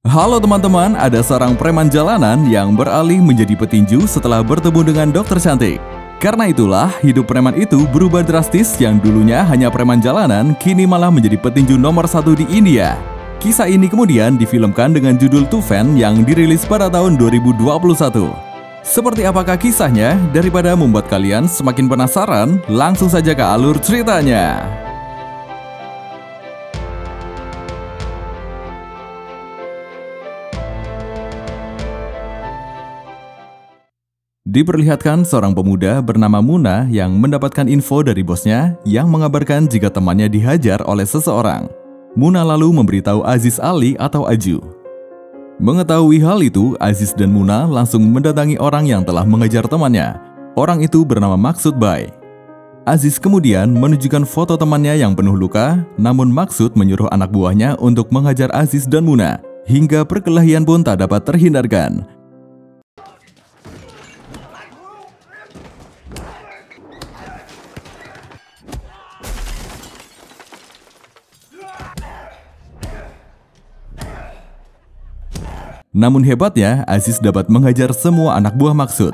Halo teman-teman, ada seorang preman jalanan yang beralih menjadi petinju setelah bertemu dengan dokter cantik. Karena itulah, hidup preman itu berubah drastis. Yang dulunya hanya preman jalanan, kini malah menjadi petinju nomor 1 di India. Kisah ini kemudian difilmkan dengan judul Tufan yang dirilis pada tahun 2021. Seperti apakah kisahnya? Daripada membuat kalian semakin penasaran, langsung saja ke alur ceritanya. Diperlihatkan seorang pemuda bernama Muna yang mendapatkan info dari bosnya yang mengabarkan jika temannya dihajar oleh seseorang. Muna lalu memberitahu Aziz Ali atau Aju. Mengetahui hal itu, Aziz dan Muna langsung mendatangi orang yang telah mengejar temannya. Orang itu bernama Maksud Bai. Aziz kemudian menunjukkan foto temannya yang penuh luka, namun Maksud menyuruh anak buahnya untuk menghajar Aziz dan Muna, hingga perkelahian pun tak dapat terhindarkan. Namun hebatnya, Aziz dapat menghajar semua anak buah Maksud.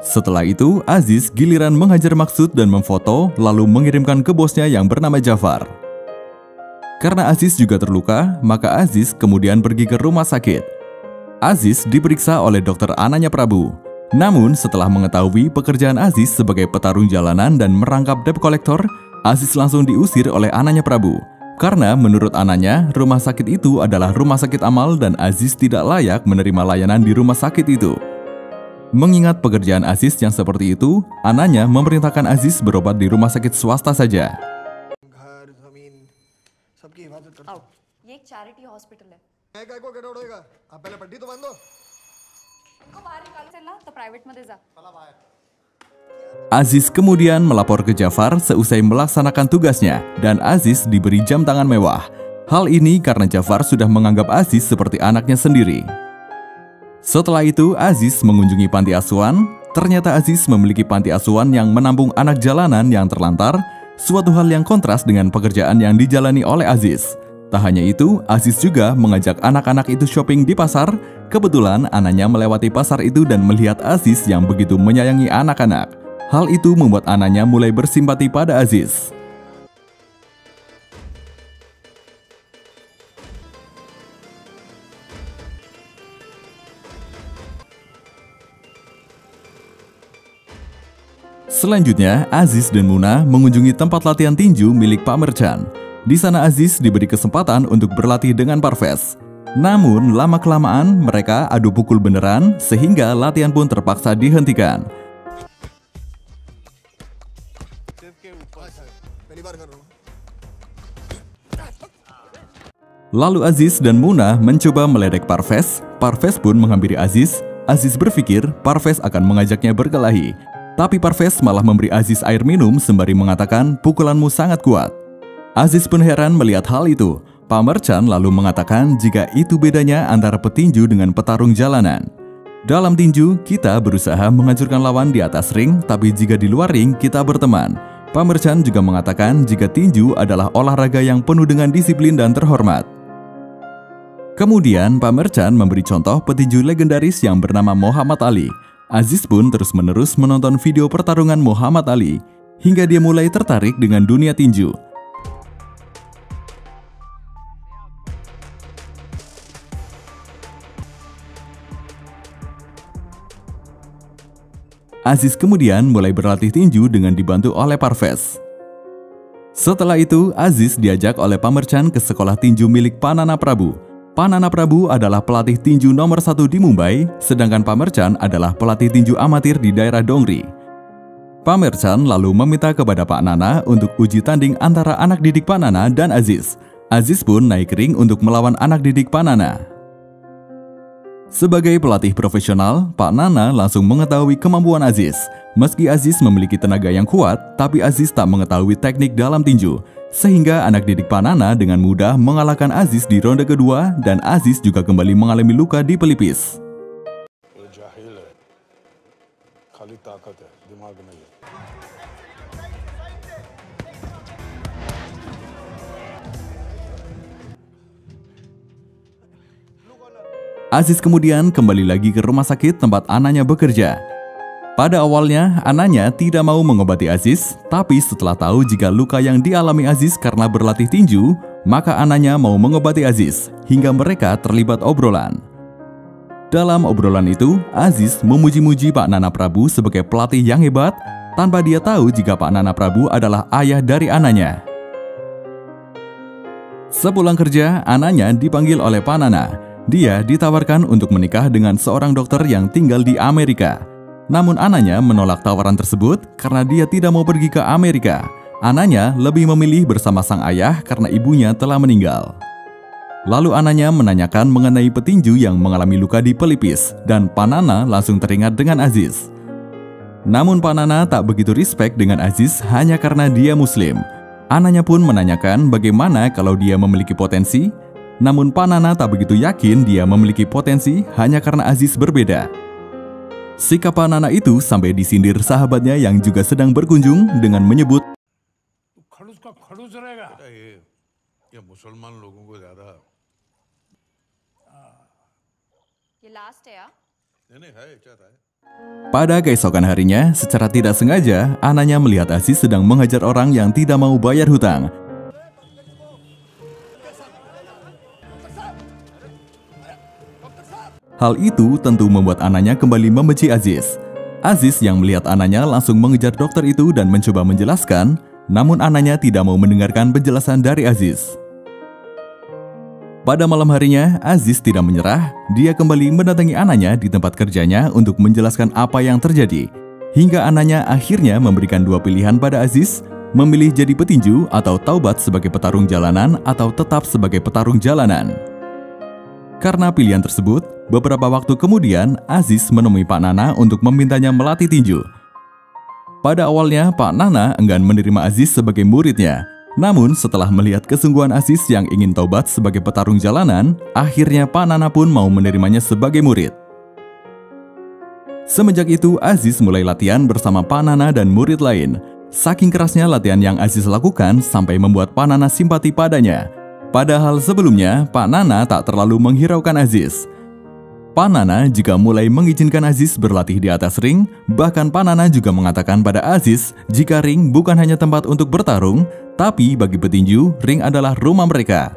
Setelah itu, Aziz giliran menghajar Maksud dan memfoto, lalu mengirimkan ke bosnya yang bernama Jafar. Karena Aziz juga terluka, maka Aziz kemudian pergi ke rumah sakit. Aziz diperiksa oleh dokter Ananya Prabu. Namun, setelah mengetahui pekerjaan Aziz sebagai petarung jalanan dan merangkap debt collector, Aziz langsung diusir oleh Ananya Prabu. Karena menurut Ananya, rumah sakit itu adalah rumah sakit amal dan Aziz tidak layak menerima layanan di rumah sakit itu. Mengingat pekerjaan Aziz yang seperti itu, Ananya memerintahkan Aziz berobat di rumah sakit swasta saja. Aziz kemudian melapor ke Jafar seusai melaksanakan tugasnya dan Aziz diberi jam tangan mewah. Hal ini karena Jafar sudah menganggap Aziz seperti anaknya sendiri. Setelah itu Aziz mengunjungi panti asuhan. Ternyata Aziz memiliki panti asuhan yang menampung anak jalanan yang terlantar, suatu hal yang kontras dengan pekerjaan yang dijalani oleh Aziz. Tak hanya itu, Aziz juga mengajak anak-anak itu shopping di pasar. Kebetulan Ananya melewati pasar itu dan melihat Aziz yang begitu menyayangi anak-anak. Hal itu membuat Ananya mulai bersimpati pada Aziz. Selanjutnya, Aziz dan Muna mengunjungi tempat latihan tinju milik Pak Merchan. Di sana Aziz diberi kesempatan untuk berlatih dengan Parvez. Namun, lama-kelamaan mereka adu pukul beneran sehingga latihan pun terpaksa dihentikan. Lalu Aziz dan Muna mencoba meledek Parvez. Parvez pun menghampiri Aziz. Aziz berpikir Parvez akan mengajaknya berkelahi. Tapi Parvez malah memberi Aziz air minum sembari mengatakan pukulanmu sangat kuat. Aziz pun heran melihat hal itu. Pak Merchan lalu mengatakan jika itu bedanya antara petinju dengan petarung jalanan. Dalam tinju, kita berusaha menghancurkan lawan di atas ring, tapi jika di luar ring, kita berteman. Pak Merchan juga mengatakan jika tinju adalah olahraga yang penuh dengan disiplin dan terhormat. Kemudian Pak Merchan memberi contoh petinju legendaris yang bernama Muhammad Ali. Aziz pun terus-menerus menonton video pertarungan Muhammad Ali, hingga dia mulai tertarik dengan dunia tinju. Aziz kemudian mulai berlatih tinju dengan dibantu oleh Parvez. Setelah itu, Aziz diajak oleh Pak Merchan ke sekolah tinju milik Panana Prabu. Panana Prabu adalah pelatih tinju nomor 1 di Mumbai, sedangkan Pak Merchan adalah pelatih tinju amatir di daerah Dongri. Pak Merchan lalu meminta kepada Pak Nana untuk uji tanding antara anak didik Pak Nana dan Aziz. Aziz pun naik ring untuk melawan anak didik Pak Nana. Sebagai pelatih profesional, Pak Nana langsung mengetahui kemampuan Aziz. Meski Aziz memiliki tenaga yang kuat, tapi Aziz tak mengetahui teknik dalam tinju. Sehingga anak didik Pak Nana dengan mudah mengalahkan Aziz di ronde kedua dan Aziz juga kembali mengalami luka di pelipis. Aziz kemudian kembali lagi ke rumah sakit tempat Ananya bekerja. Pada awalnya, Ananya tidak mau mengobati Aziz, tapi setelah tahu jika luka yang dialami Aziz karena berlatih tinju, maka Ananya mau mengobati Aziz, hingga mereka terlibat obrolan. Dalam obrolan itu, Aziz memuji-muji Pak Nana Prabu sebagai pelatih yang hebat, tanpa dia tahu jika Pak Nana Prabu adalah ayah dari Ananya. Sepulang kerja, Ananya dipanggil oleh Pak Nana. Dia ditawarkan untuk menikah dengan seorang dokter yang tinggal di Amerika. Namun Ananya menolak tawaran tersebut karena dia tidak mau pergi ke Amerika. Ananya lebih memilih bersama sang ayah karena ibunya telah meninggal. Lalu Ananya menanyakan mengenai petinju yang mengalami luka di pelipis, dan Pak Nana langsung teringat dengan Aziz. Namun Pak Nana tak begitu respect dengan Aziz hanya karena dia Muslim. Ananya pun menanyakan bagaimana kalau dia memiliki potensi. Namun Pak Nana tak begitu yakin dia memiliki potensi hanya karena Aziz berbeda. Sikap Pak Nana itu sampai disindir sahabatnya yang juga sedang berkunjung dengan menyebut, pada keesokan harinya, secara tidak sengaja, Ananya melihat Aziz sedang menghajar orang yang tidak mau bayar hutang. Hal itu tentu membuat Ananya kembali membenci Aziz. Aziz yang melihat Ananya langsung mengejar dokter itu dan mencoba menjelaskan, namun Ananya tidak mau mendengarkan penjelasan dari Aziz. Pada malam harinya, Aziz tidak menyerah. Dia kembali mendatangi Ananya di tempat kerjanya untuk menjelaskan apa yang terjadi. Hingga Ananya akhirnya memberikan dua pilihan pada Aziz, memilih jadi petinju atau taubat sebagai petarung jalanan atau tetap sebagai petarung jalanan. Karena pilihan tersebut, beberapa waktu kemudian Aziz menemui Pak Nana untuk memintanya melatih tinju. Pada awalnya Pak Nana enggan menerima Aziz sebagai muridnya. Namun setelah melihat kesungguhan Aziz yang ingin taubat sebagai petarung jalanan, akhirnya Pak Nana pun mau menerimanya sebagai murid. Semenjak itu Aziz mulai latihan bersama Pak Nana dan murid lain. Saking kerasnya latihan yang Aziz lakukan sampai membuat Pak Nana simpati padanya. Padahal sebelumnya, Pak Nana tak terlalu menghiraukan Aziz. Pak Nana juga mulai mengizinkan Aziz berlatih di atas ring, bahkan Pak Nana juga mengatakan pada Aziz jika ring bukan hanya tempat untuk bertarung, tapi bagi petinju, ring adalah rumah mereka.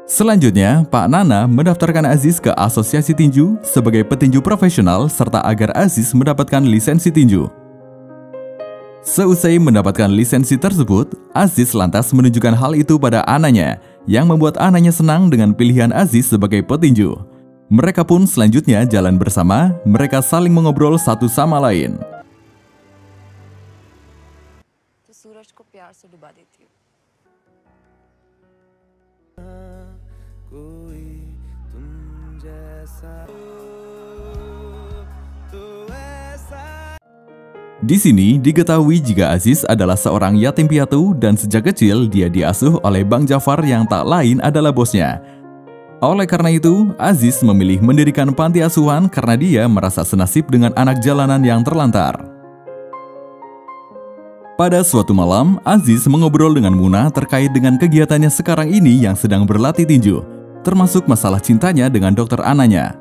Selanjutnya, Pak Nana mendaftarkan Aziz ke Asosiasi Tinju sebagai petinju profesional serta agar Aziz mendapatkan lisensi tinju. Seusai mendapatkan lisensi tersebut, Aziz lantas menunjukkan hal itu pada Ananya, yang membuat Ananya senang dengan pilihan Aziz sebagai petinju. Mereka pun selanjutnya jalan bersama, mereka saling mengobrol satu sama lain. Di sini diketahui jika Aziz adalah seorang yatim piatu dan sejak kecil dia diasuh oleh Bang Jafar yang tak lain adalah bosnya. Oleh karena itu, Aziz memilih mendirikan panti asuhan karena dia merasa senasib dengan anak jalanan yang terlantar. Pada suatu malam, Aziz mengobrol dengan Muna terkait dengan kegiatannya sekarang ini yang sedang berlatih tinju, termasuk masalah cintanya dengan dokter Ananya.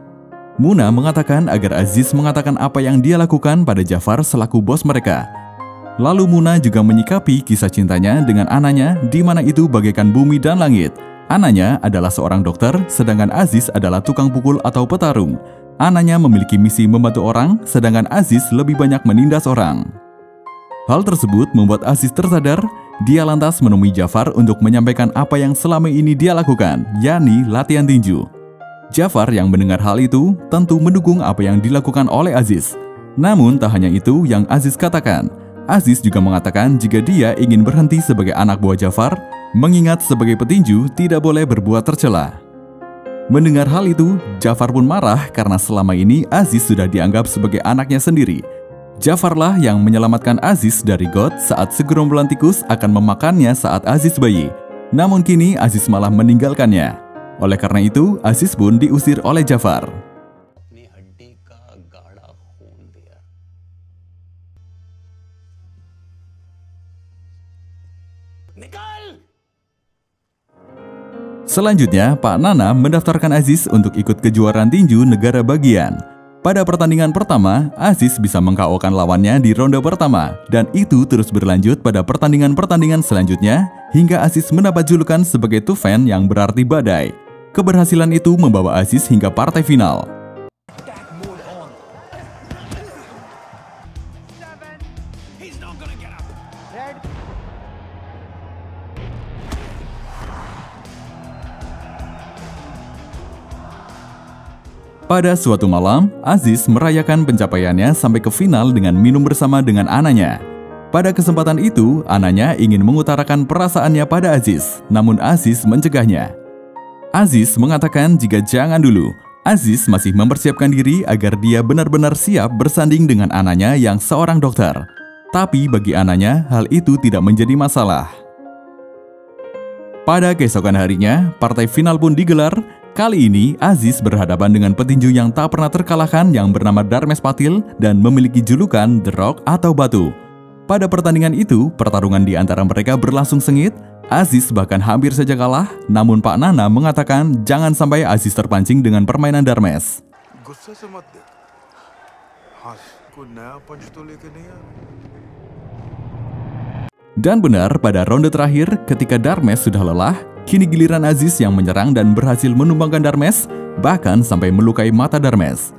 Muna mengatakan agar Aziz mengatakan apa yang dia lakukan pada Jafar selaku bos mereka. Lalu Muna juga menyikapi kisah cintanya dengan Ananya, di mana itu bagaikan bumi dan langit. Ananya adalah seorang dokter, sedangkan Aziz adalah tukang pukul atau petarung. Ananya memiliki misi membantu orang, sedangkan Aziz lebih banyak menindas orang. Hal tersebut membuat Aziz tersadar. Dia lantas menemui Jafar untuk menyampaikan apa yang selama ini dia lakukan, yakni latihan tinju. Jafar yang mendengar hal itu tentu mendukung apa yang dilakukan oleh Aziz. Namun tak hanya itu yang Aziz katakan. Aziz juga mengatakan jika dia ingin berhenti sebagai anak buah Jafar, mengingat sebagai petinju tidak boleh berbuat tercela. Mendengar hal itu, Jafar pun marah karena selama ini Aziz sudah dianggap sebagai anaknya sendiri. Jafarlah yang menyelamatkan Aziz dari got saat segerombolan tikus akan memakannya saat Aziz bayi. Namun kini Aziz malah meninggalkannya. Oleh karena itu, Aziz pun diusir oleh Jafar. Selanjutnya, Pak Nana mendaftarkan Aziz untuk ikut kejuaraan tinju negara bagian. Pada pertandingan pertama, Aziz bisa meng-KO-kan lawannya di ronde pertama, dan itu terus berlanjut pada pertandingan-pertandingan selanjutnya, hingga Aziz mendapat julukan sebagai Tufan yang berarti badai. Keberhasilan itu membawa Aziz hingga partai final. Pada suatu malam, Aziz merayakan pencapaiannya sampai ke final dengan minum bersama dengan anaknya. Pada kesempatan itu, anaknya ingin mengutarakan perasaannya pada Aziz, namun Aziz mencegahnya. Aziz mengatakan jika jangan dulu. Aziz masih mempersiapkan diri agar dia benar-benar siap bersanding dengan anaknya yang seorang dokter. Tapi bagi anaknya, hal itu tidak menjadi masalah. Pada keesokan harinya, partai final pun digelar. Kali ini, Aziz berhadapan dengan petinju yang tak pernah terkalahkan yang bernama Darmesh Patil dan memiliki julukan The Rock atau Batu. Pada pertandingan itu, pertarungan di antara mereka berlangsung sengit. Aziz bahkan hampir saja kalah, namun Pak Nana mengatakan jangan sampai Aziz terpancing dengan permainan Darmesh. Dan benar, pada ronde terakhir, ketika Darmesh sudah lelah, kini giliran Aziz yang menyerang dan berhasil menumbangkan Darmesh, bahkan sampai melukai mata Darmesh.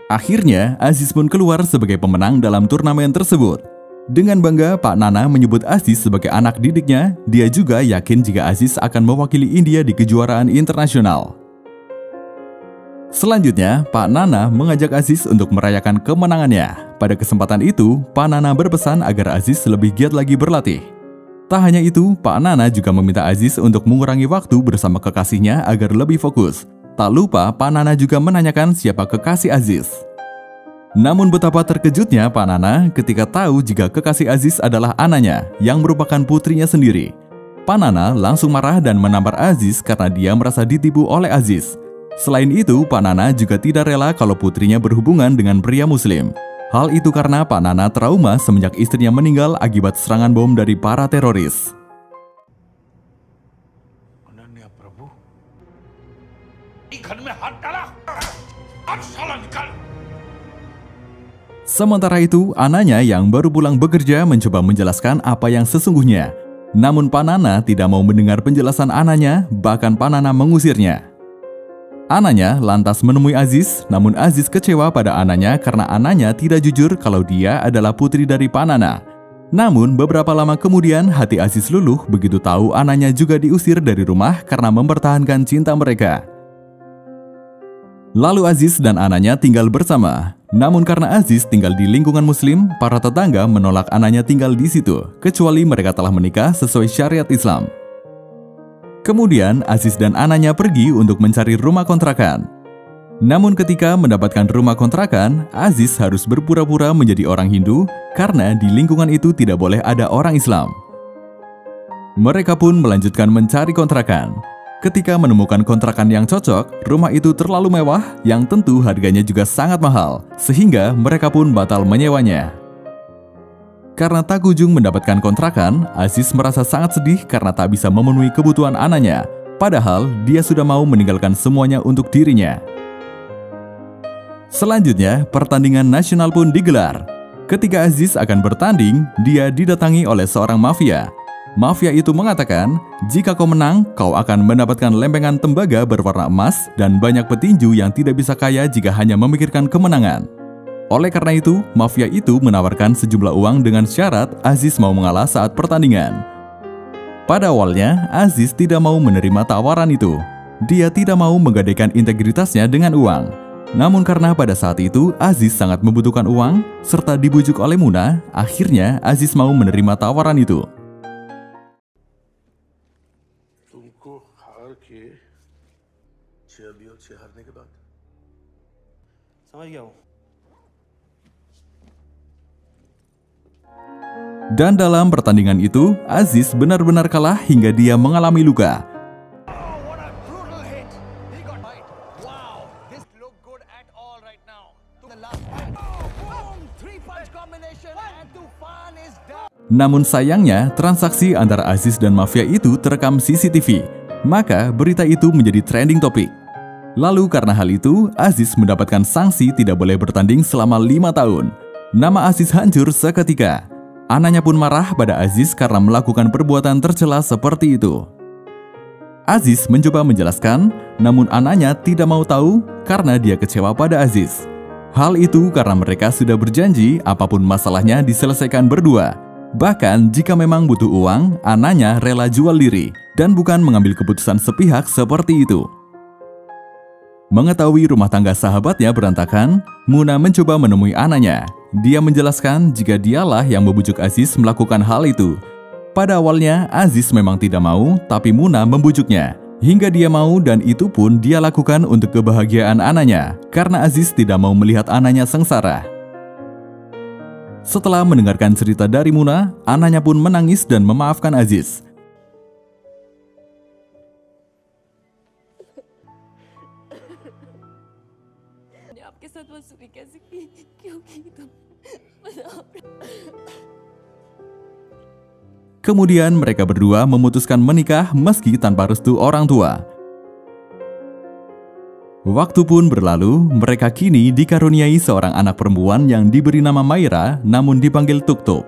Akhirnya, Aziz pun keluar sebagai pemenang dalam turnamen tersebut. Dengan bangga, Pak Nana menyebut Aziz sebagai anak didiknya. Dia juga yakin jika Aziz akan mewakili India di kejuaraan internasional. Selanjutnya, Pak Nana mengajak Aziz untuk merayakan kemenangannya. Pada kesempatan itu, Pak Nana berpesan agar Aziz lebih giat lagi berlatih. Tak hanya itu, Pak Nana juga meminta Aziz untuk mengurangi waktu bersama kekasihnya agar lebih fokus. Tak lupa, Pak Nana juga menanyakan siapa kekasih Aziz. Namun betapa terkejutnya Pak Nana ketika tahu jika kekasih Aziz adalah anaknya yang merupakan putrinya sendiri. Pak Nana langsung marah dan menampar Aziz karena dia merasa ditipu oleh Aziz. Selain itu, Pak Nana juga tidak rela kalau putrinya berhubungan dengan pria muslim. Hal itu karena Pak Nana trauma semenjak istrinya meninggal akibat serangan bom dari para teroris. Sementara itu, anaknya yang baru pulang bekerja mencoba menjelaskan apa yang sesungguhnya. Namun Pak Nana tidak mau mendengar penjelasan anaknya, bahkan Pak Nana mengusirnya. Anaknya lantas menemui Aziz, namun Aziz kecewa pada anaknya karena anaknya tidak jujur kalau dia adalah putri dari Pak Nana. Namun beberapa lama kemudian hati Aziz luluh begitu tahu anaknya juga diusir dari rumah karena mempertahankan cinta mereka. Lalu Aziz dan anaknya tinggal bersama. Namun karena Aziz tinggal di lingkungan muslim, para tetangga menolak anaknya tinggal di situ, kecuali mereka telah menikah sesuai syariat Islam. Kemudian Aziz dan anaknya pergi untuk mencari rumah kontrakan. Namun ketika mendapatkan rumah kontrakan, Aziz harus berpura-pura menjadi orang Hindu karena di lingkungan itu tidak boleh ada orang Islam. Mereka pun melanjutkan mencari kontrakan. Ketika menemukan kontrakan yang cocok, rumah itu terlalu mewah yang tentu harganya juga sangat mahal, sehingga mereka pun batal menyewanya. Karena tak kunjung mendapatkan kontrakan, Aziz merasa sangat sedih karena tak bisa memenuhi kebutuhan anaknya, padahal dia sudah mau meninggalkan semuanya untuk dirinya. Selanjutnya, pertandingan nasional pun digelar. Ketika Aziz akan bertanding, dia didatangi oleh seorang mafia. Mafia itu mengatakan, jika kau menang, kau akan mendapatkan lempengan tembaga berwarna emas dan banyak petinju yang tidak bisa kaya jika hanya memikirkan kemenangan. Oleh karena itu, mafia itu menawarkan sejumlah uang dengan syarat Aziz mau mengalah saat pertandingan. Pada awalnya, Aziz tidak mau menerima tawaran itu. Dia tidak mau menggadaikan integritasnya dengan uang. Namun karena pada saat itu Aziz sangat membutuhkan uang, serta dibujuk oleh Muna, akhirnya Aziz mau menerima tawaran itu. Dan dalam pertandingan itu, Aziz benar-benar kalah hingga dia mengalami luka. Namun sayangnya, transaksi antara Aziz dan mafia itu terekam CCTV, maka berita itu menjadi trending topik. Lalu karena hal itu, Aziz mendapatkan sanksi tidak boleh bertanding selama 5 tahun. Nama Aziz hancur seketika. Anaknya pun marah pada Aziz karena melakukan perbuatan tercela seperti itu. Aziz mencoba menjelaskan, namun anaknya tidak mau tahu karena dia kecewa pada Aziz. Hal itu karena mereka sudah berjanji apapun masalahnya diselesaikan berdua. Bahkan jika memang butuh uang, anaknya rela jual diri dan bukan mengambil keputusan sepihak seperti itu. Mengetahui rumah tangga sahabatnya berantakan, Muna mencoba menemui anaknya. Dia menjelaskan jika dialah yang membujuk Aziz melakukan hal itu. Pada awalnya, Aziz memang tidak mau, tapi Muna membujuknya. Hingga dia mau dan itu pun dia lakukan untuk kebahagiaan anaknya, karena Aziz tidak mau melihat anaknya sengsara. Setelah mendengarkan cerita dari Muna, anaknya pun menangis dan memaafkan Aziz. Kemudian mereka berdua memutuskan menikah meski tanpa restu orang tua. Waktu pun berlalu, mereka kini dikaruniai seorang anak perempuan yang diberi nama Maira namun dipanggil Tuk-Tuk.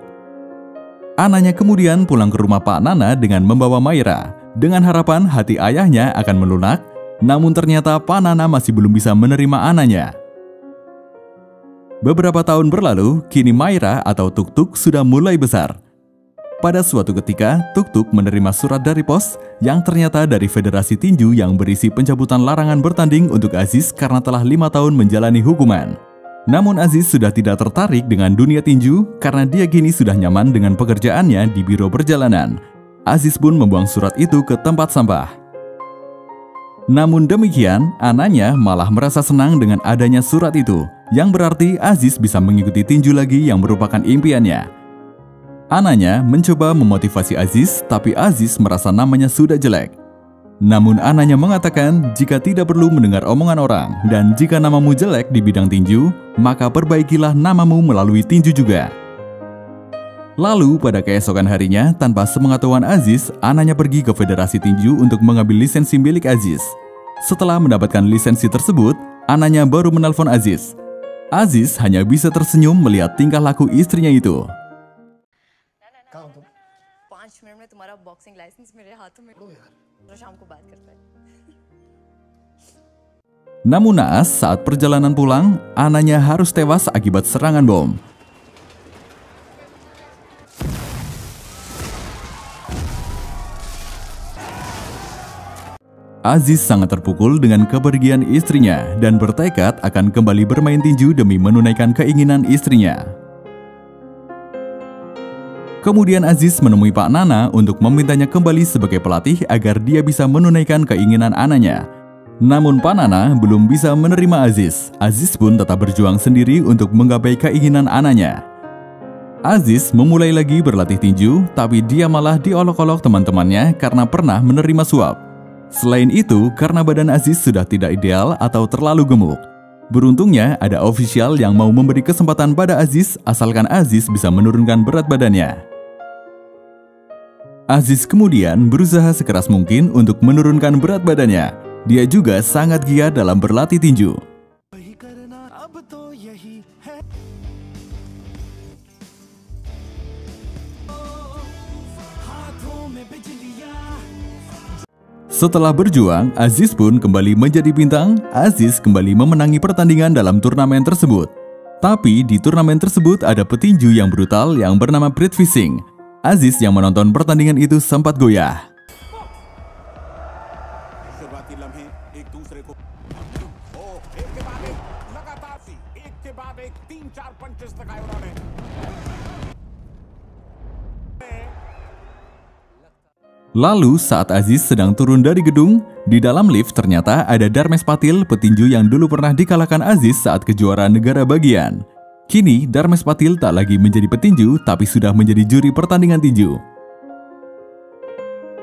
Anaknya kemudian pulang ke rumah Pak Nana dengan membawa Maira, dengan harapan hati ayahnya akan melunak, namun ternyata Pak Nana masih belum bisa menerima anaknya. Beberapa tahun berlalu, kini Maira atau Tuk-Tuk sudah mulai besar. Pada suatu ketika, Tuk-Tuk menerima surat dari pos yang ternyata dari Federasi Tinju yang berisi pencabutan larangan bertanding untuk Aziz karena telah 5 tahun menjalani hukuman. Namun Aziz sudah tidak tertarik dengan dunia tinju karena dia kini sudah nyaman dengan pekerjaannya di biro perjalanan. Aziz pun membuang surat itu ke tempat sampah. Namun demikian, anaknya malah merasa senang dengan adanya surat itu, yang berarti Aziz bisa mengikuti tinju lagi yang merupakan impiannya. Anaknya mencoba memotivasi Aziz, tapi Aziz merasa namanya sudah jelek. Namun anaknya mengatakan jika tidak perlu mendengar omongan orang, dan jika namamu jelek di bidang tinju, maka perbaikilah namamu melalui tinju juga. Lalu pada keesokan harinya, tanpa sepengetahuan Aziz, anaknya pergi ke Federasi Tinju untuk mengambil lisensi milik Aziz. Setelah mendapatkan lisensi tersebut, anaknya baru menelpon Aziz. Aziz hanya bisa tersenyum melihat tingkah laku istrinya itu. Namun naas, saat perjalanan pulang, anaknya harus tewas akibat serangan bom. Aziz sangat terpukul dengan kepergian istrinya dan bertekad akan kembali bermain tinju demi menunaikan keinginan istrinya. Kemudian Aziz menemui Pak Nana untuk memintanya kembali sebagai pelatih agar dia bisa menunaikan keinginan anaknya. Namun Pak Nana belum bisa menerima Aziz. Aziz pun tetap berjuang sendiri untuk menggapai keinginan anaknya. Aziz memulai lagi berlatih tinju, tapi dia malah diolok-olok teman-temannya karena pernah menerima suap. Selain itu, karena badan Aziz sudah tidak ideal atau terlalu gemuk. Beruntungnya ada ofisial yang mau memberi kesempatan pada Aziz asalkan Aziz bisa menurunkan berat badannya. Aziz kemudian berusaha sekeras mungkin untuk menurunkan berat badannya. Dia juga sangat giat dalam berlatih tinju. Setelah berjuang, Aziz pun kembali menjadi bintang. Aziz kembali memenangi pertandingan dalam turnamen tersebut. Tapi di turnamen tersebut ada petinju yang brutal yang bernama Prithvi Singh. Aziz yang menonton pertandingan itu sempat goyah. Lalu saat Aziz sedang turun dari gedung, di dalam lift ternyata ada Dharmesh Patil, petinju yang dulu pernah dikalahkan Aziz saat kejuaraan negara bagian. Kini Dharmesh Patil tak lagi menjadi petinju tapi sudah menjadi juri pertandingan tinju.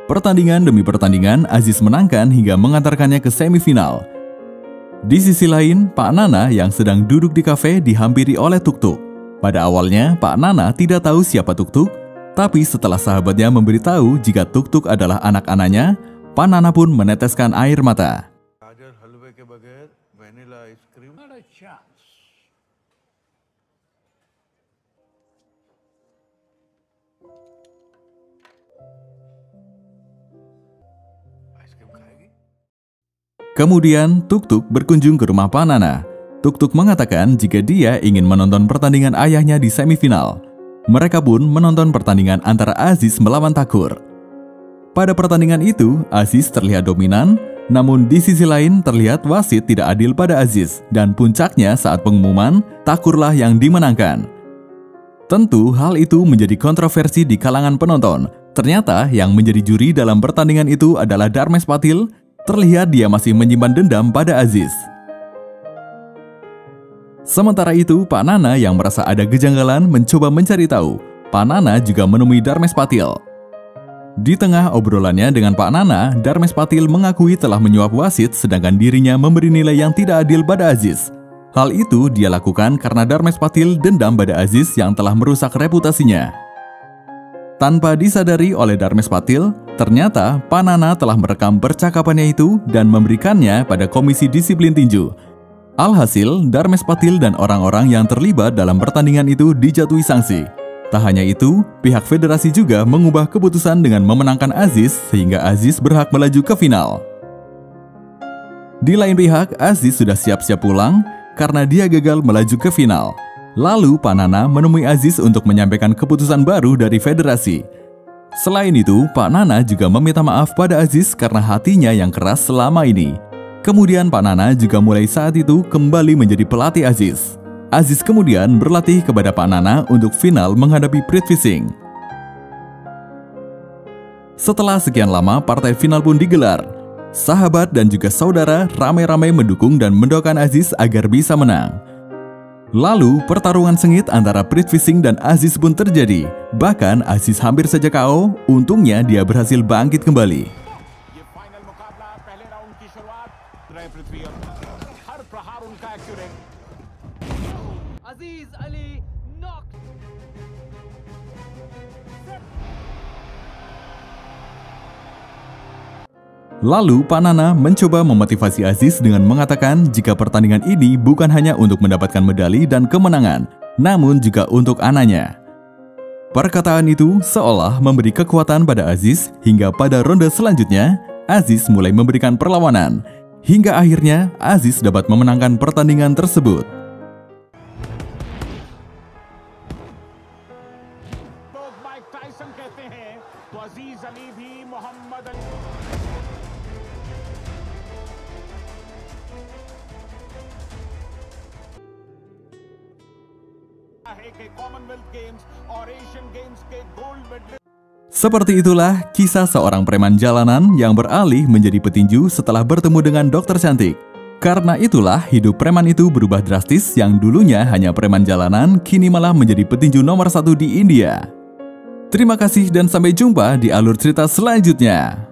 Pertandingan demi pertandingan Aziz menangkan hingga mengantarkannya ke semifinal. Di sisi lain, Pak Nana yang sedang duduk di kafe dihampiri oleh Tuk-Tuk. Pada awalnya Pak Nana tidak tahu siapa Tuk-Tuk, Tapi setelah sahabatnya memberitahu jika Tuk-Tuk adalah anak-anaknya, Panana pun meneteskan air mata. Kemudian Tuk-Tuk berkunjung ke rumah Panana. Tuk-Tuk mengatakan jika dia ingin menonton pertandingan ayahnya di semifinal. Mereka pun menonton pertandingan antara Aziz melawan Thakur. Pada pertandingan itu, Aziz terlihat dominan, namun di sisi lain terlihat wasit tidak adil pada Aziz, dan puncaknya saat pengumuman, Thakurlah yang dimenangkan. Tentu hal itu menjadi kontroversi di kalangan penonton. Ternyata yang menjadi juri dalam pertandingan itu adalah Dharmesh Patil. Terlihat dia masih menyimpan dendam pada Aziz. Sementara itu, Panana yang merasa ada kejanggalan mencoba mencari tahu. Panana juga menemui Dharmesh Patil. Di tengah obrolannya dengan Panana, Dharmesh Patil mengakui telah menyuap wasit sedangkan dirinya memberi nilai yang tidak adil pada Aziz. Hal itu dia lakukan karena Dharmesh Patil dendam pada Aziz yang telah merusak reputasinya. Tanpa disadari oleh Dharmesh Patil, ternyata Panana telah merekam percakapannya itu dan memberikannya pada Komisi Disiplin Tinju. Alhasil, Dharmesh Patil dan orang-orang yang terlibat dalam pertandingan itu dijatuhi sanksi. Tak hanya itu, pihak federasi juga mengubah keputusan dengan memenangkan Aziz sehingga Aziz berhak melaju ke final. Di lain pihak, Aziz sudah siap-siap pulang karena dia gagal melaju ke final. Lalu Panana menemui Aziz untuk menyampaikan keputusan baru dari federasi. Selain itu, Panana juga meminta maaf pada Aziz karena hatinya yang keras selama ini. Kemudian Panana juga mulai saat itu kembali menjadi pelatih Aziz. Aziz kemudian berlatih kepada Panana untuk final menghadapi Prithvi Singh. Setelah sekian lama, partai final pun digelar. Sahabat dan juga saudara ramai-ramai mendukung dan mendoakan Aziz agar bisa menang. Lalu, pertarungan sengit antara Prithvi Singh dan Aziz pun terjadi. Bahkan, Aziz hampir saja KO, untungnya dia berhasil bangkit kembali. Lalu, Panana mencoba memotivasi Aziz dengan mengatakan jika pertandingan ini bukan hanya untuk mendapatkan medali dan kemenangan, namun juga untuk anaknya. Perkataan itu seolah memberi kekuatan pada Aziz hingga pada ronde selanjutnya, Aziz mulai memberikan perlawanan. Hingga akhirnya, Aziz dapat memenangkan pertandingan tersebut. Seperti itulah kisah seorang preman jalanan yang beralih menjadi petinju setelah bertemu dengan dokter cantik. Karena itulah hidup preman itu berubah drastis, yang dulunya hanya preman jalanan kini malah menjadi petinju nomor 1 di India. Terima kasih dan sampai jumpa di alur cerita selanjutnya.